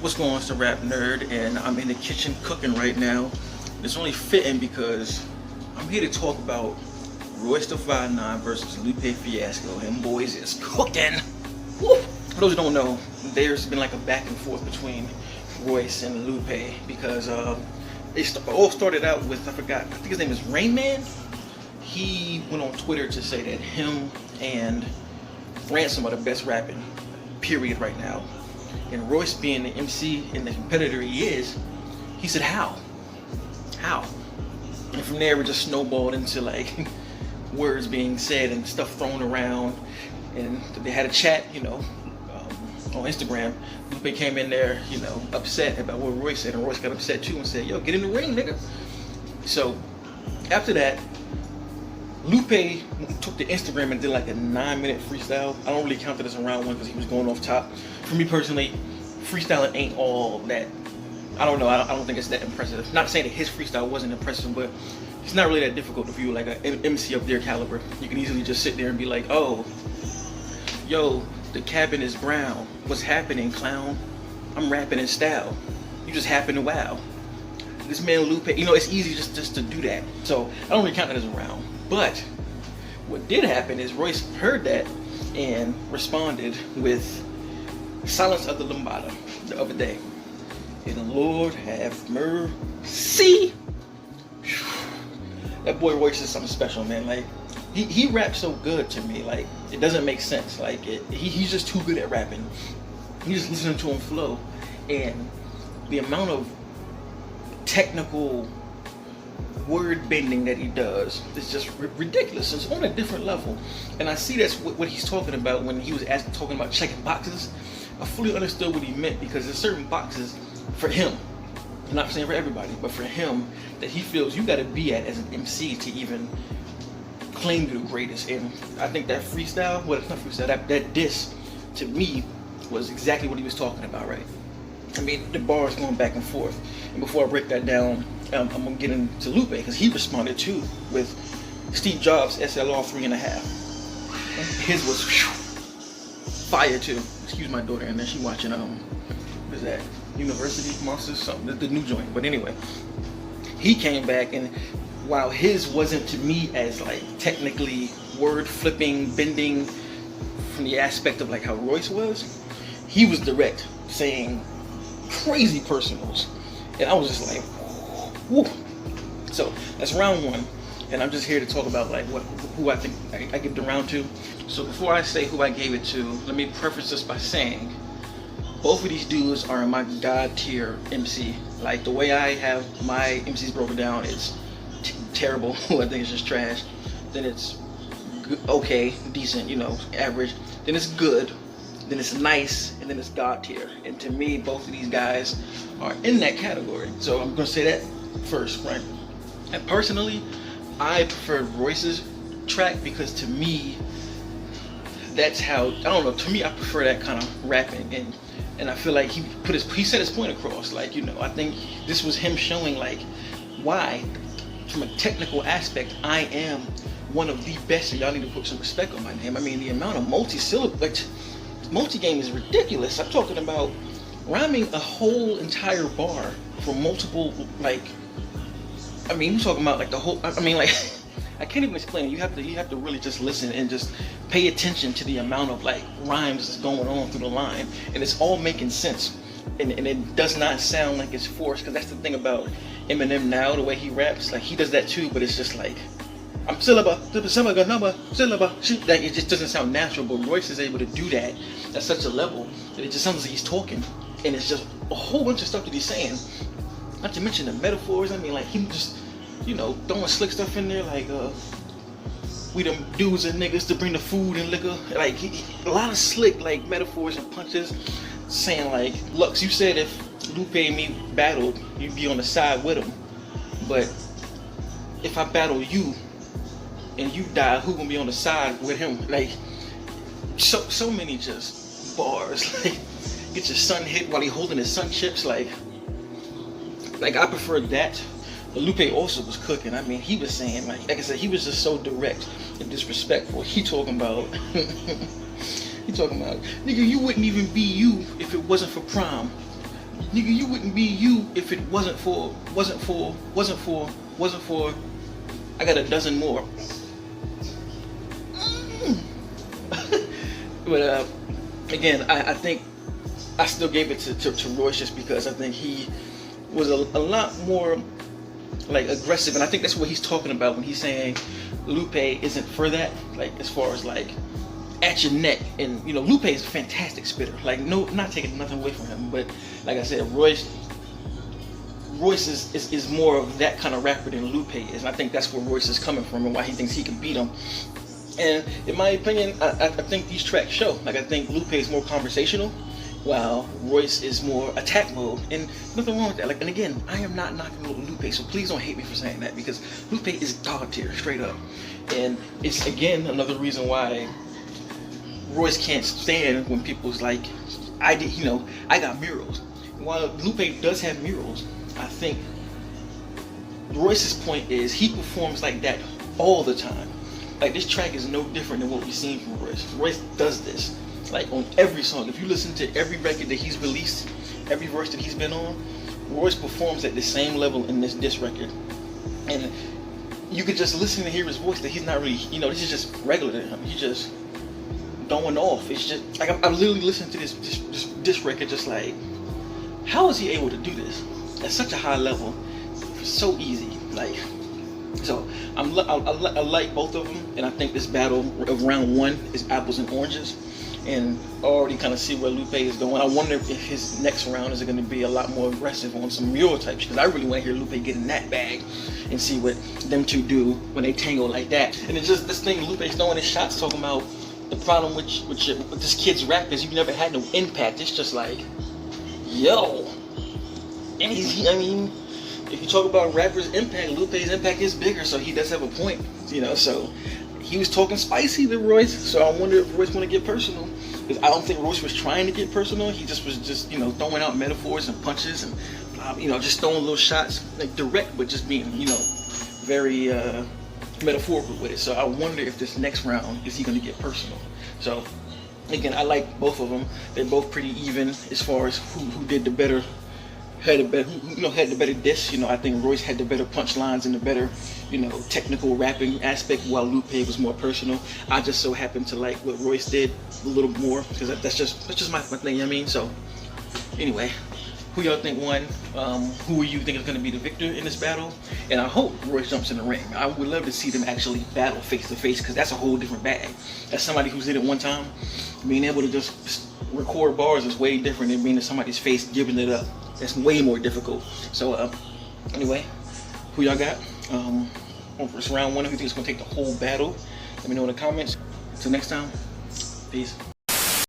What's going on? It's the Rap Nerd, and I'm in the kitchen cooking right now. It's only fitting because I'm here to talk about Royce the 5'9" versus Lupe Fiasco. Them boys is cooking. Woo! For those who don't know, there's been like a back and forth between Royce and Lupe because it all started out with, I think his name is Rain Man. He went on Twitter to say that him and Ransom are the best rapping, period, right now. And Royce, being the MC and the competitor he is, he said, how? And from there, it just snowballed into like words being said and stuff thrown around. And they had a chat, on Instagram. Lupe came in there, upset about what Royce said, and Royce got upset too and said, yo, get in the ring, nigga. So after that, Lupe took to Instagram and did like a 9-minute freestyle. I don't really count it as a round one because he was going off top. For me personally, freestyling ain't all that. I don't know. I don't think it's that impressive. Not saying that his freestyle wasn't impressive, but it's not really that difficult if you like an MC of their caliber. You can easily just sit there and be like, oh, yo, the cabin is brown. What's happening, clown? I'm rapping in style. You just happen to wow. This man Lupe, it's easy just to do that. So I don't really count that as a round. But what did happen is Royce heard that and responded with Silence of the Lambada the other day. And the Lord have mercy. That boy Royce is something special, man. Like he raps so good to me. Like it doesn't make sense. Like he's just too good at rapping. You just listening to him flow, and the amount of technical word bending that he does is just ridiculous. It's on a different level, and I see that's what he's talking about when he was talking about checking boxes. I fully understood what he meant because there's certain boxes for him. I'm not saying for everybody, but for him that he feels you got to be at as an MC to even claim you're the greatest. And I think that freestyle, well, it's not freestyle. That diss to me was exactly what he was talking about, right? I mean, the bars going back and forth. And before I break that down, I'm gonna get into Lupe because he responded too with Steve Jobs SLR 3.5. His was fire too. Excuse my daughter, and then she watching what is that? University Monsters, something, the new joint. But anyway, he came back, and while his wasn't to me as like technically word flipping, bending from the aspect of like how Royce was, he was direct, saying crazy personals, and I was just like, woo. So that's round one, and I'm just here to talk about like who I think I give the round to. So before I say who I gave it to, let me preface this by saying both of these dudes are in my god tier MC. Like the way I have my MCs broken down, it's terrible. I think it's just trash. Then it's okay, decent, average. Then it's good. Then it's nice, and then it's god tier. And to me, both of these guys are in that category. So I'm gonna say that first, right? And personally, I preferred Royce's track because to me, that's how, I don't know, to me I prefer that kind of rapping, and I feel like he set his point across. Like, I think this was him showing like why, from a technical aspect, I am one of the best, and y'all need to put some respect on my name. I mean, the amount of multi-game is ridiculous. I'm talking about rhyming a whole entire bar for multiple, like, I mean, I'm talking about like the whole, I mean, like, I can't even explain it. You have to really just listen and just pay attention to the amount of like rhymes that's going on through the line, and it's all making sense, and it does not sound like it's forced. Because that's the thing about Eminem now, the way he raps, like he does that too, but it's just like, I'm syllaba, like it just doesn't sound natural. But Royce is able to do that at such a level that it just sounds like he's talking, and it's just a whole bunch of stuff that he's saying. Not to mention the metaphors. I mean, like he just, throwing slick stuff in there, like we them dudes and niggas to bring the food and liquor. Like a lot of slick like metaphors and punches, saying like, Lux, you said if Lupe and me battled, you'd be on the side with him, but if I battle you and you die, who gonna be on the side with him? Like so many just bars. Like get your son hit while he holding his sun chips. Like I prefer that. But Lupe also was cooking. I mean, he was saying, like I said, he was just so direct and disrespectful. He talking about, nigga, you wouldn't even be you if it wasn't for prom. nigga, you wouldn't be you if it wasn't for, I got a dozen more. But again, I think I still gave it to Royce just because I think he was a lot more like aggressive, and I think that's what he's talking about when he's saying Lupe isn't for that, like as far as like at your neck. And you know, Lupe is a fantastic spitter, like no, not taking nothing away from him, but like I said, Royce is more of that kind of rapper than Lupe is, and I think that's where Royce is coming from and why he thinks he can beat him. And in my opinion, I think these tracks show, like I think Lupe is more conversational while Royce is more attack mode, and nothing wrong with that. Like, and again, I am not knocking Lupe, so please don't hate me for saying that, because Lupe is god tier, straight up. And it's again another reason why Royce can't stand when people's like, I got murals. While Lupe does have murals, I think Royce's point is he performs like that all the time. Like, this track is no different than what we've seen from Royce. Royce does this, like, on every song. If you listen to every record that he's released, every verse that he's been on, Royce performs at the same level in this record. And you could just listen to hear his voice that he's not really, this is just regular to him. He's just going off. It's just, like, I'm literally listening to this record just like, how is he able to do this at such a high level? So easy, like. So I like both of them, and I think this battle of round one is apples and oranges, and I already kind of see where Lupe is going. I wonder if his next round is going to be a lot more aggressive on some mural types, because I really want to hear Lupe get in that bag and see what them two do when they tangle like that. And it's just this thing Lupe's throwing his shots, talking about the problem with this kid's rap is you never had no impact. It's just like, yo, and if you talk about rappers' impact, Lupe's impact is bigger, so he does have a point, so he was talking spicy to Royce, so I wonder if Royce want to get personal, because I don't think Royce was trying to get personal. He just was throwing out metaphors and punches and, just throwing little shots, like direct, but just being, very metaphorical with it. So I wonder if this next round, is he going to get personal? So, again, I like both of them. They're both pretty even as far as who did the better. Had the better diss. I think Royce had the better punchlines and the better, technical rapping aspect, while Lupe was more personal. I just so happen to like what Royce did a little more, because that's just my thing. So anyway, who y'all think won? Who do you think is going to be the victor in this battle? And I hope Royce jumps in the ring. I would love to see them actually battle face to face, because that's a whole different bag. As somebody who's did it one time, being able to just record bars is way different than being in somebody's face giving it up. That's way more difficult. So anyway, who y'all got on first round one? Who think is going to take the whole battle? Let me know in the comments. Until next time, peace.